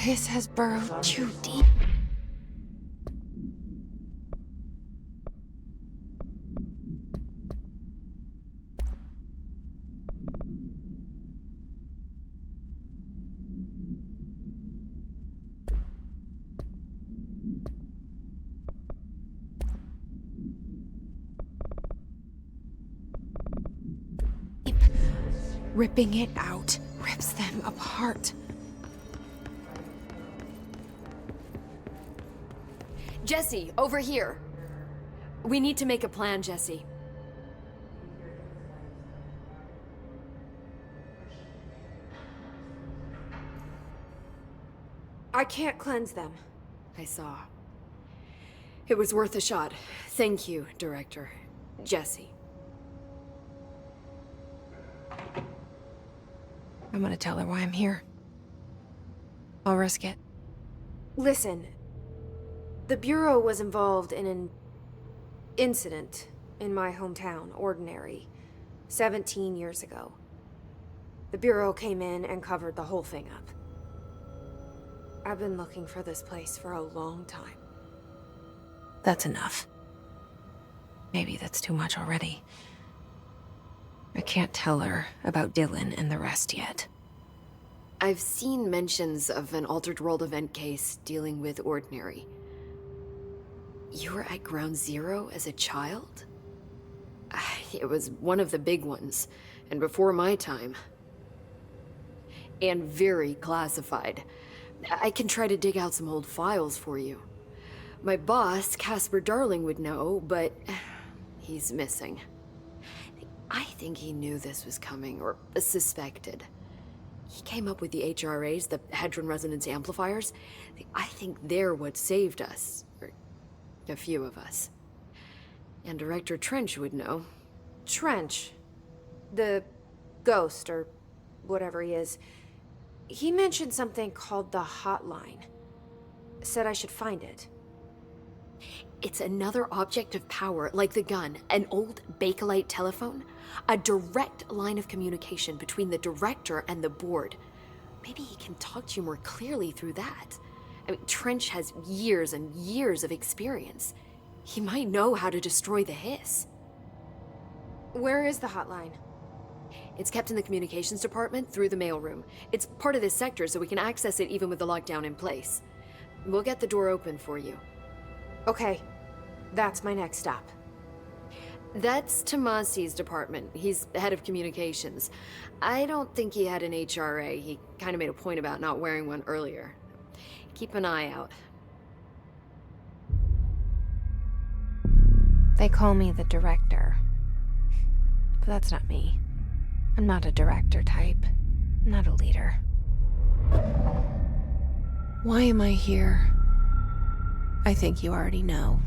hiss has burrowed too deep. Ripping it out rips them apart. Jesse, over here. We need to make a plan, Jesse. I can't cleanse them. I saw. It was worth a shot. Thank you, Director. Jesse. I'm gonna tell her why I'm here. I'll risk it. Listen, the Bureau was involved in an incident in my hometown, Ordinary, 17 years ago. The Bureau came in and covered the whole thing up. I've been looking for this place for a long time. That's enough. Maybe that's too much already. I can't tell her about Dylan and the rest yet. I've seen mentions of an Altered World event case dealing with Ordinary. You were at Ground Zero as a child? It was one of the big ones, and before my time. And very classified. I can try to dig out some old files for you. My boss, Casper Darling, would know, but he's missing. I think he knew this was coming, or suspected. He came up with the HRAs, the Hadron Resonance Amplifiers. I think they're what saved us. Or a few of us. And Director Trench would know. Trench, the ghost, or whatever he is, he mentioned something called the Hotline. Said I should find it. It's another object of power, like the gun, an old Bakelite telephone, a direct line of communication between the director and the board. Maybe he can talk to you more clearly through that. I mean, Trench has years and years of experience. He might know how to destroy the hiss. Where is the hotline? It's kept in the communications department through the mailroom. It's part of this sector, so we can access it even with the lockdown in place. We'll get the door open for you. Okay, that's my next stop. That's Tomasi's department. He's head of communications. I don't think he had an HRA. He kind of made a point about not wearing one earlier. Keep an eye out. They call me the director. But that's not me. I'm not a director type. I'm not a leader. Why am I here? I think you already know.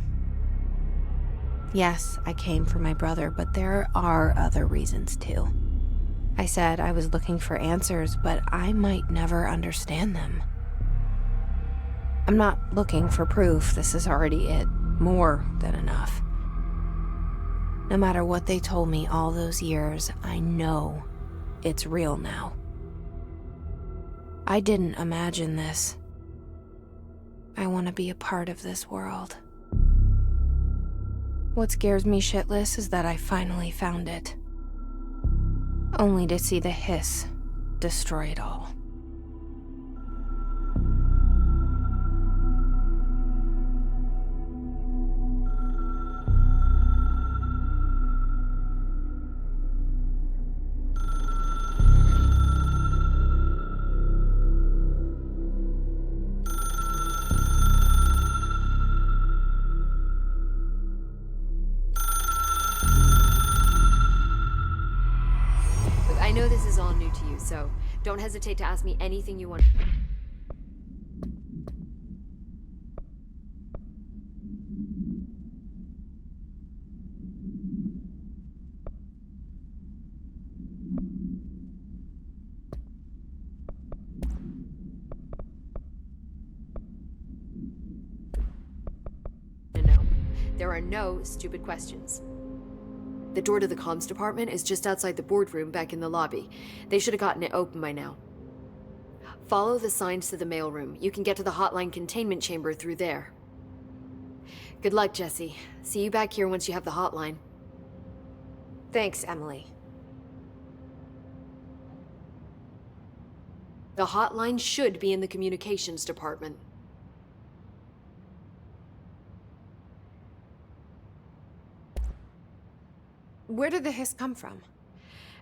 Yes, I came for my brother, but there are other reasons too. I said I was looking for answers, but I might never understand them. I'm not looking for proof. This is already it. More than enough. No matter what they told me all those years, I know it's real now. I didn't imagine this. I want to be a part of this world. What scares me shitless is that I finally found it. Only to see the hiss destroy it all. I know this is all new to you, so don't hesitate to ask me anything you want. No, there are no stupid questions. The door to the comms department is just outside the boardroom back in the lobby. They should have gotten it open by now. Follow the signs to the mailroom. You can get to the hotline containment chamber through there. Good luck, Jesse. See you back here once you have the hotline. Thanks, Emily. The hotline should be in the communications department. Where did the hiss come from?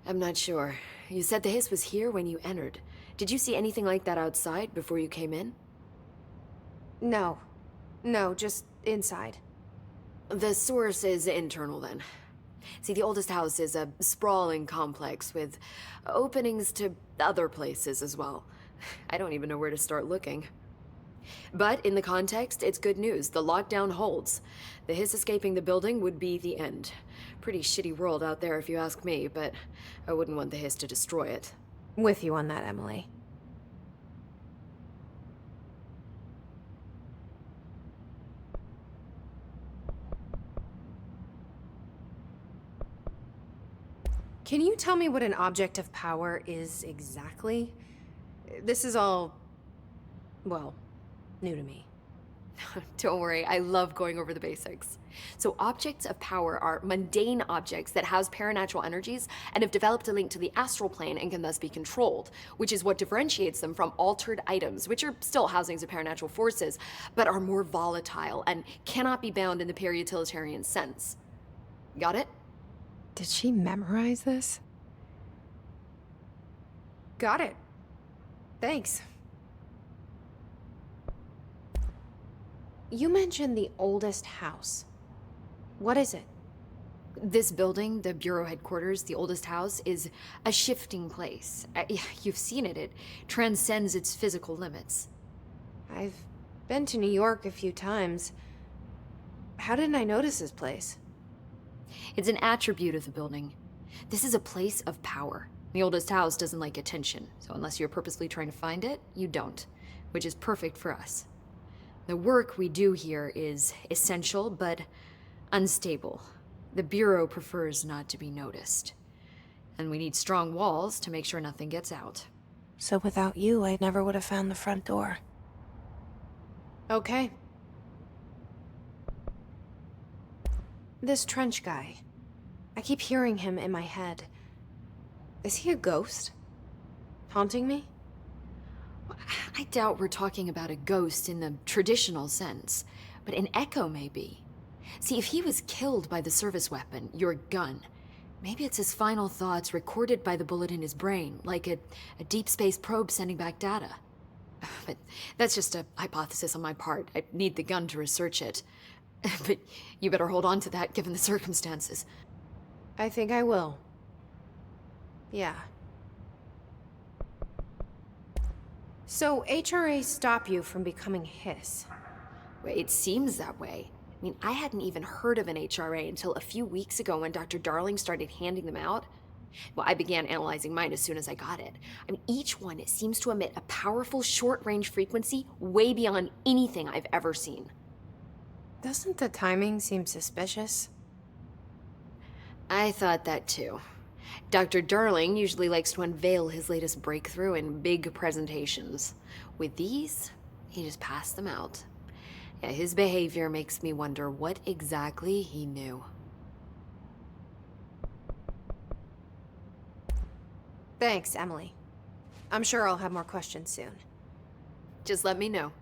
I'm not sure. You said the hiss was here when you entered. Did you see anything like that outside before you came in? No. No, just inside. The source is internal, then. See, the oldest house is a sprawling complex with openings to other places as well. I don't even know where to start looking. But in the context, it's good news. The lockdown holds. The hiss escaping the building would be the end. Pretty shitty world out there if you ask me, but I wouldn't want the hiss to destroy it. With you on that, Emily. Can you tell me what an object of power is exactly? This is all, well, new to me. Don't worry, I love going over the basics. So objects of power are mundane objects that house paranatural energies and have developed a link to the astral plane and can thus be controlled, which is what differentiates them from altered items, which are still housings of paranatural forces, but are more volatile and cannot be bound in the peri-utilitarian sense. Got it? Did she memorize this? Got it. Thanks. You mentioned the oldest house. What is it? This building, the Bureau headquarters, the oldest house, is a shifting place. You've seen it. It transcends its physical limits. I've been to New York a few times. How didn't I notice this place? It's an attribute of the building. This is a place of power. The oldest house doesn't like attention, so unless you're purposely trying to find it, you don't, which is perfect for us. The work we do here is essential, but unstable. The Bureau prefers not to be noticed. And we need strong walls to make sure nothing gets out. So without you, I never would have found the front door. Okay. This Trench guy. I keep hearing him in my head. Is he a ghost? Haunting me? I doubt we're talking about a ghost in the traditional sense, but an echo maybe. See, if he was killed by the service weapon, your gun, maybe it's his final thoughts recorded by the bullet in his brain, like a deep space probe sending back data. But that's just a hypothesis on my part. I need the gun to research it. But you better hold on to that given the circumstances. I think I will. Yeah. So, HRA stop you from becoming Hiss? Well, it seems that way. I mean, I hadn't even heard of an HRA until a few weeks ago when Dr. Darling started handing them out. Well, I began analyzing mine as soon as I got it. I mean, each one seems to emit a powerful short-range frequency way beyond anything I've ever seen. Doesn't the timing seem suspicious? I thought that too. Dr. Darling usually likes to unveil his latest breakthrough in big presentations. With these, he just passed them out. Yeah, his behavior makes me wonder what exactly he knew. Thanks, Emily. I'm sure I'll have more questions soon. Just let me know.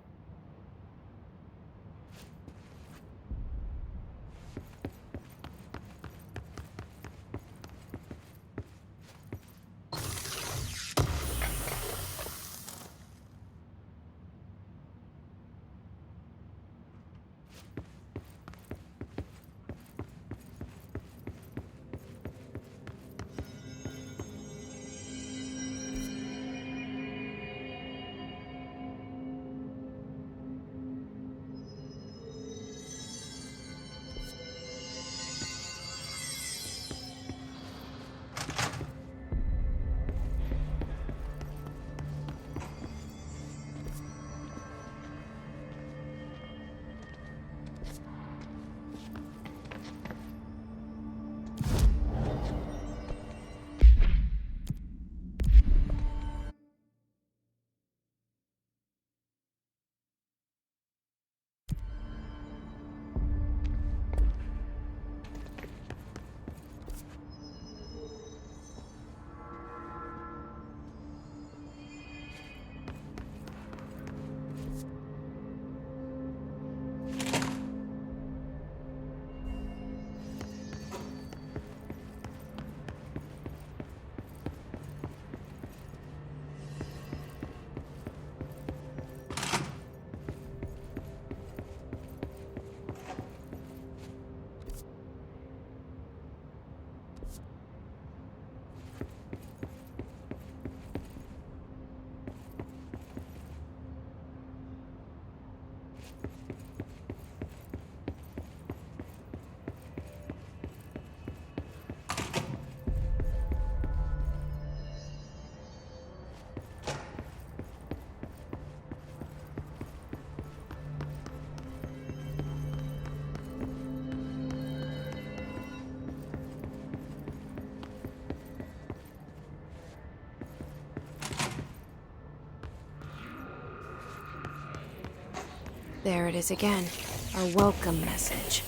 There it is again. Our welcome message.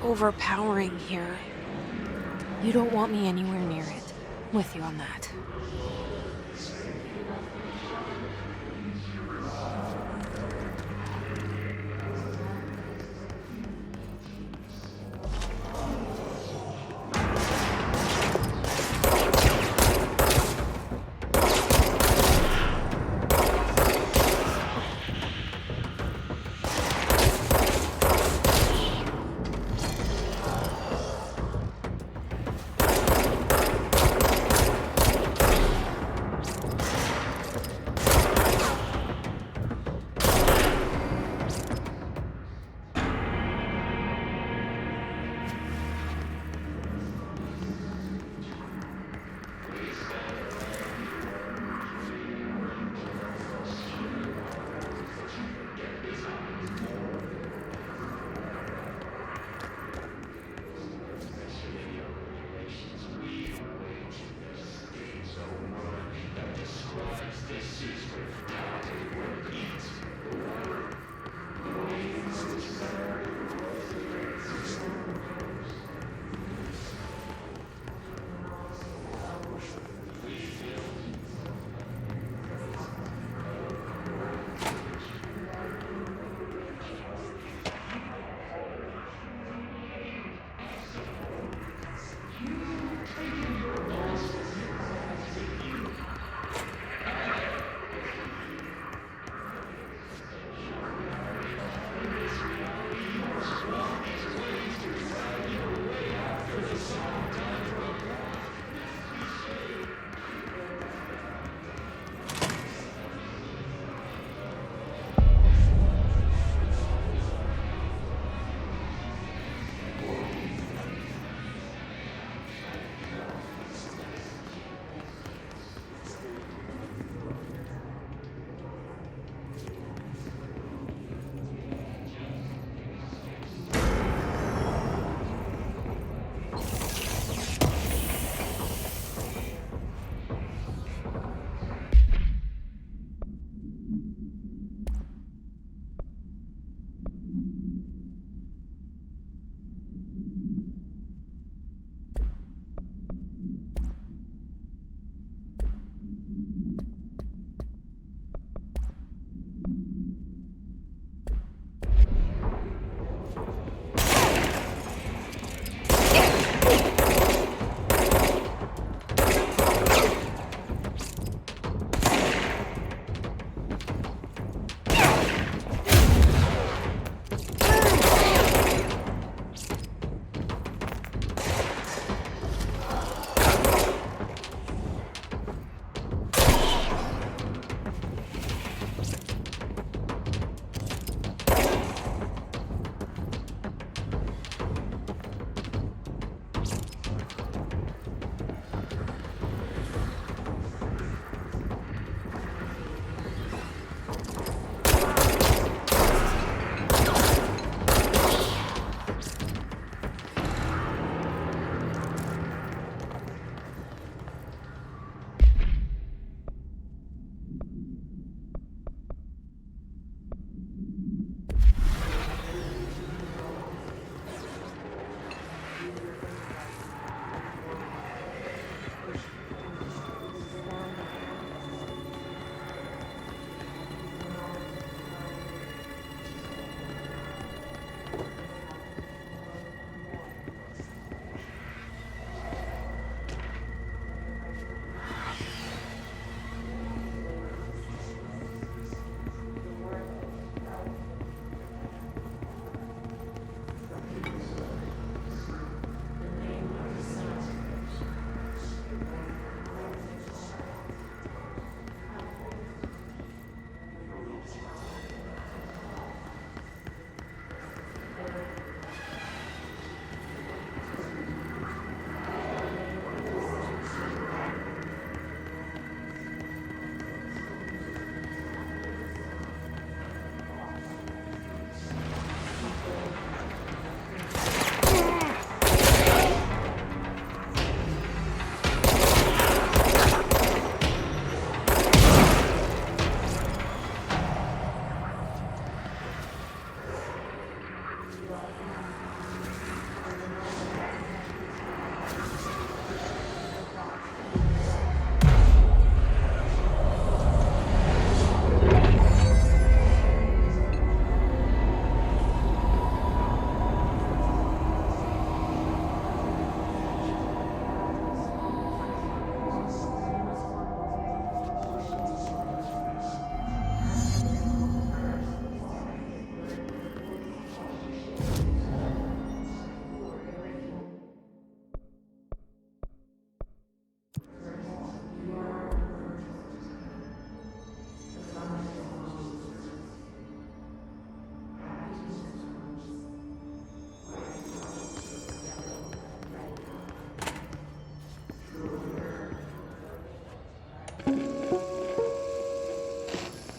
Overpowering here. You don't want me anywhere near it. I'm with you on that.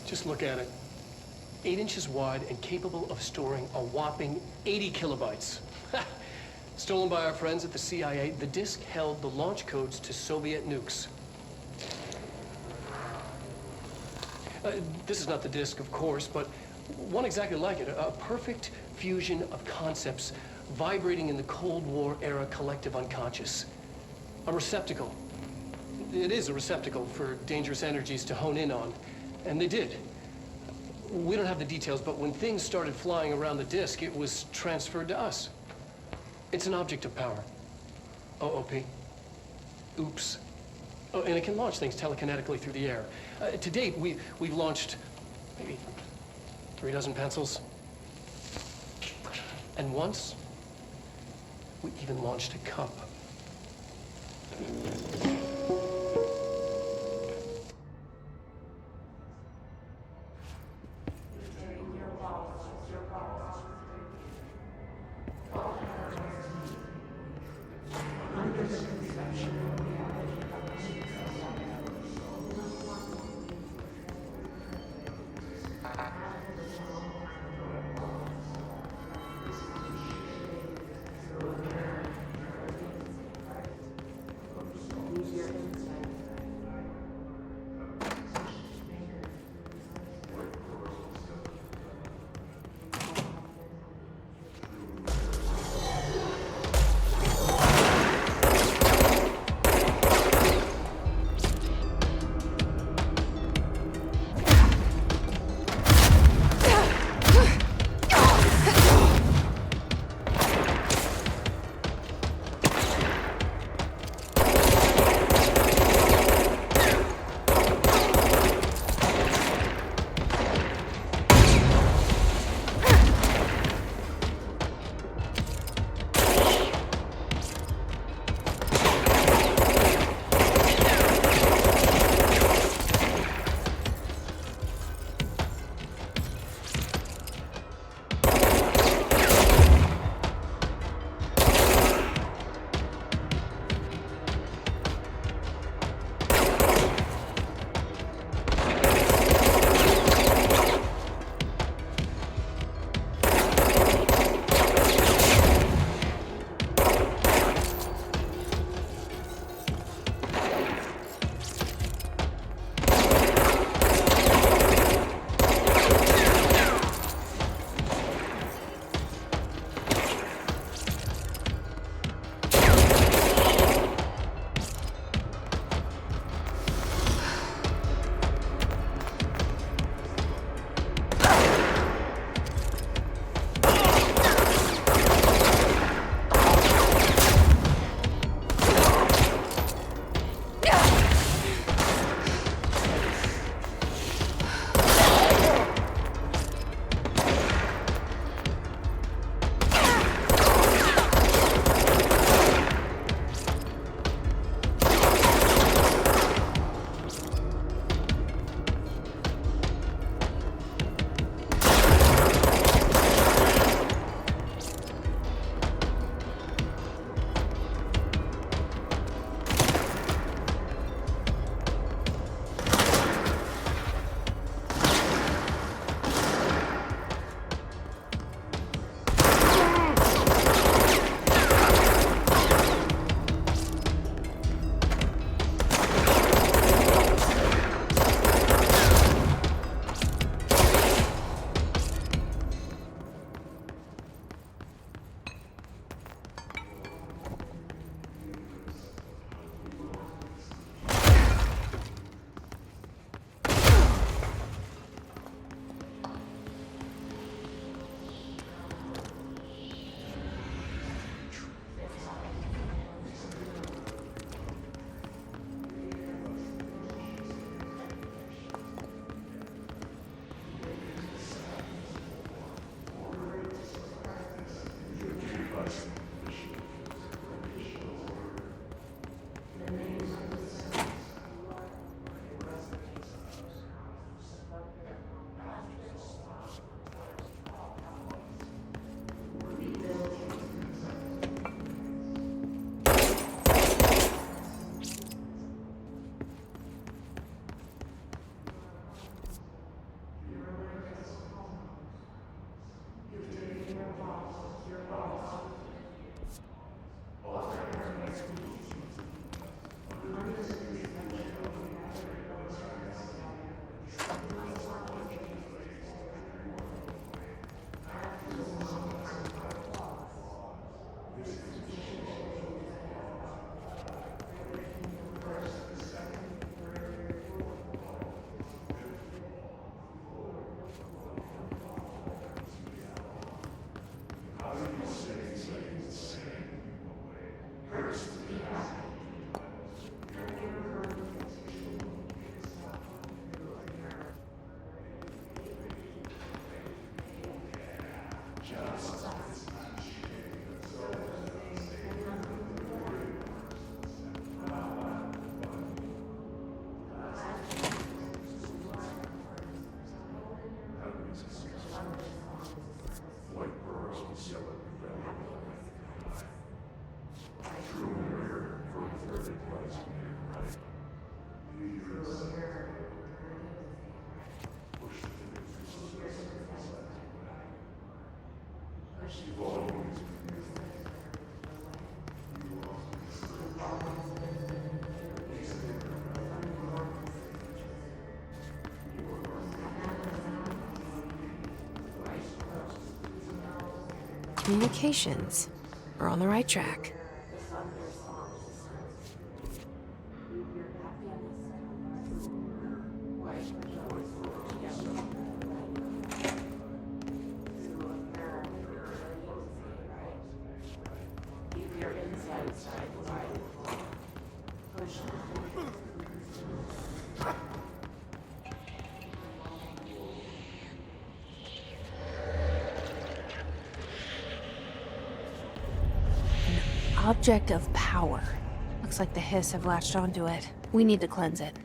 Just look at it. 8 inches wide and capable of storing a whopping 80 kilobytes. Stolen by our friends at the CIA, the disk held the launch codes to Soviet nukes. This is not the disk, of course, but one exactly like it. A perfect fusion of concepts vibrating in the Cold War era collective unconscious. A receptacle. It is a receptacle for dangerous energies to hone in on. And they did. We don't have the details, but when things started flying around the disk, it was transferred to us. It's an object of power. OOP. Oops. Oh, and it can launch things telekinetically through the air. To date, we've launched maybe 3 dozen pencils. And once, we even launched a cup. Communications. We're on the right track. Object of power. Looks like the Hiss have latched onto it. We need to cleanse it.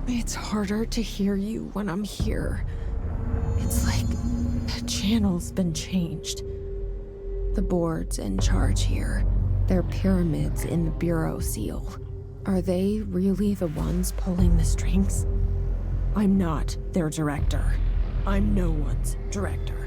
It's harder to hear you when I'm here. It's like the channel's been changed. The board's in charge here. They're pyramids in the Bureau seal. Are they really the ones pulling the strings? I'm not their director. I'm no one's director.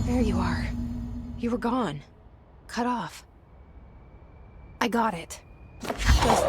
There you are. You were gone. Cut off. I got it. Just...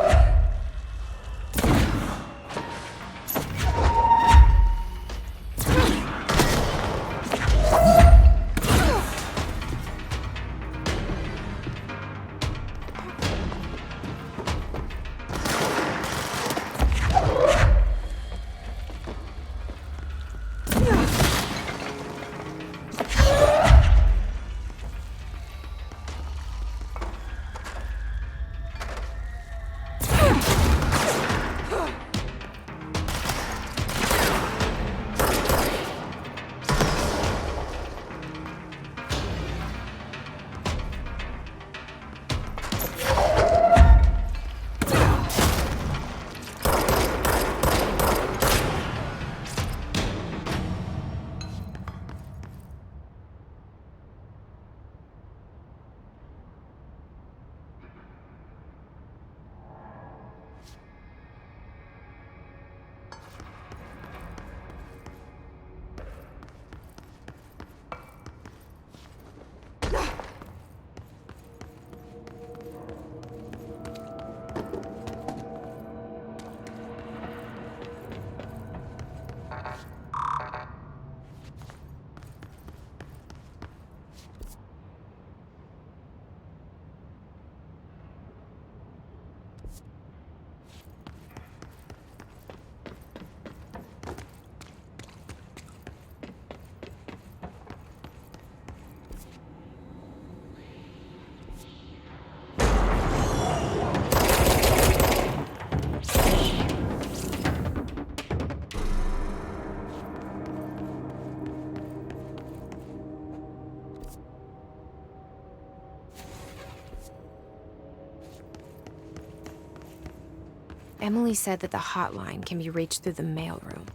Emily said that the hotline can be reached through the mailroom.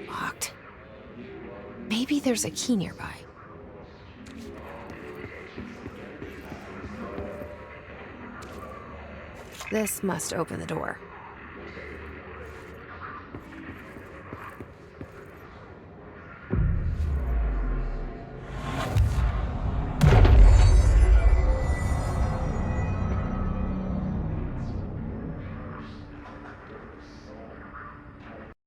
Locked. Maybe there's a key nearby. This must open the door.